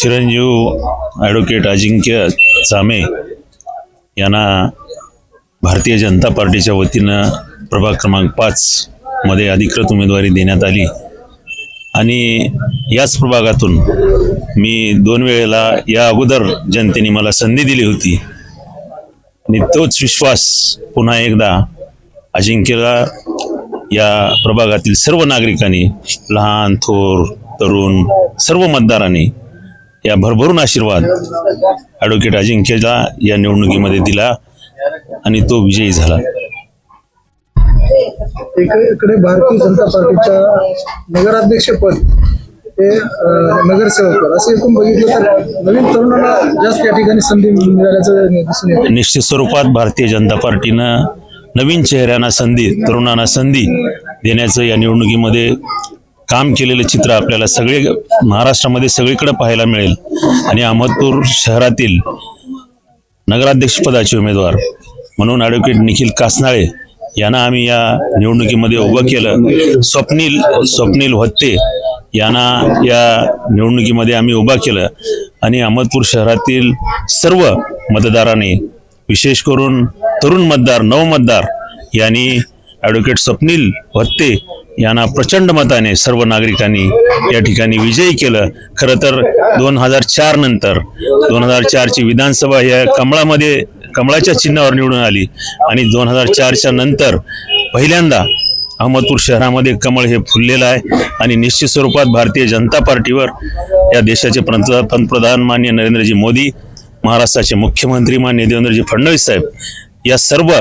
चिरंजीव ॲडव्होकेट अजिंक्य चामे यांना भारतीय जनता पार्टीच्या वतीनं प्रभाग क्रमांक 5 मध्ये अधिकृत उमेदवारी देण्यात आली आणि याच प्रभागातून मी 2 वेळेला या अगोदर जनतेने मला संधी दिली होती आणि तोच विश्वास पुन्हा एकदा अजिंक्यला या प्रभागातील सर्व नागरिकांनी, लहान थोर तरुण सर्व मतदारांनी या भरभरून आशीर्वाद ॲडव्होकेट अजिंक्यला या निवडणुकीमध्ये दिला आणि तो विजयी झाला। एकीकडे भारतीय जनता पार्टीच्या नगराध्यक्षपद ते नगरसेवक असे एकूण बघितलं तर नवीन तरुणांना जास्त या ठिकाणी संधी मिळाल्याचं दिसून येते। निश्चित स्वरूपात भारतीय जनता पार्टीनं नवीन चेहऱ्यांना संधी, तरुणांना संधी देण्याचं या निवडणुकीमध्ये काम केलेलं चित्र आपल्याला सगळे महाराष्ट्रामध्ये सगळीकडे पाहायला मिळेल आणि अहमदपूर शहरातील नगराध्यक्षपदाचे उमेदवार म्हणून ॲडव्होकेट निखिल कासनाळे यांना आम्ही या निवडणुकीमध्ये उभं केलं। स्वप्नील व्हत्ते यांना या निवडणुकीमध्ये आम्ही उभा केलं आणि अहमदपूर शहरातील सर्व मतदारांनी, विशेष करून तरुण मतदार, नवमतदार यांनी ॲडव्होकेट स्वप्नील व्हत्ते यांना प्रचंड मताने सर्व नागरिकांनी या ठिकाणी विजयी केलं। खरं तर 2004 नंतर 2004ची विधानसभा या कमळाच्या चिन्हावर निवडून आली आणि 2004च्या नंतर पहिल्यांदा अहमदपूर शहरामध्ये कमळ हे फुललेलं आहे आणि निश्चित स्वरूपात भारतीय जनता पार्टीवर या देशाचे पंतप्रधान माननीय नरेंद्रजी मोदी, महाराष्ट्राचे मुख्यमंत्री माननीय देवेंद्रजी फडणवीस साहेब या सर्व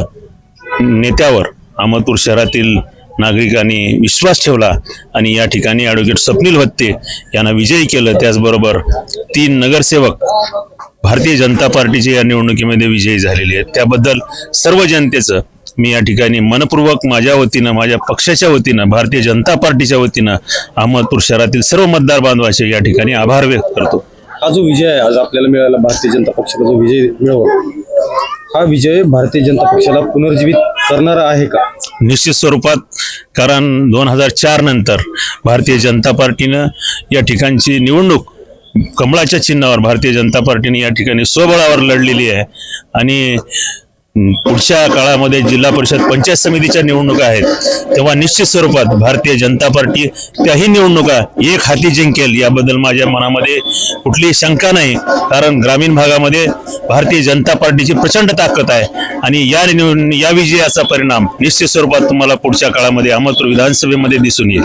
नेत्यावर अहमदपूर शहरातील नागरिकांनी विश्वास ठेवला आणि या ठिकाणी ॲडव्होकेट स्वप्नील व्हत्ते यांना विजयी केलं। त्याचबरोबर 3 नगरसेवक भारतीय जनता पार्टीचे या निवडणुकीमध्ये विजयी झालेले आहेत। त्याबद्दल सर्व जनतेचं मी या ठिकाणी मनपूर्वक माझ्या वतीनं, माझ्या पक्षाच्या वतीनं, भारतीय जनता पार्टीच्या वतीनं अहमदपूर शहरातील सर्व मतदार बांधवांचे या ठिकाणी आभार व्यक्त करतो। हा जो विजय आहे आज आपल्याला मिळाला, भारतीय जनता पक्षाचा जो विजय मिळवला, हा विजय भारतीय जनता पक्षाला पुनर्जीवित करणारा आहे का? निश्चित स्वरूपात, कारण 2004 नंतर भारतीय जनता पार्टीनं या ठिकाणची निवडणूक कमळाच्या चिन्हावर भारतीय जनता पार्टीने या ठिकाणी स्वबळावर लढलेली आहे आणि पुढच्या काळामध्ये जिल्हा परिषद पंचायत समितीच्या निवडणुका आहेत, तेव्हा निश्चित स्वरूपात भारतीय जनता पार्टी त्याही निवडणुका एक हाती जिंकेल याबद्दल माझ्या मनामध्ये कुठलीही शंका नाही। कारण ग्रामीण भागामध्ये भारतीय जनता पार्टीची प्रचंड ताकद आहे आणि या विजयाचा परिणाम निश्चित स्वरूपात तुम्हाला पुढच्या काळामध्ये अहमदपूर विधानसभेमध्ये दिसून येईल।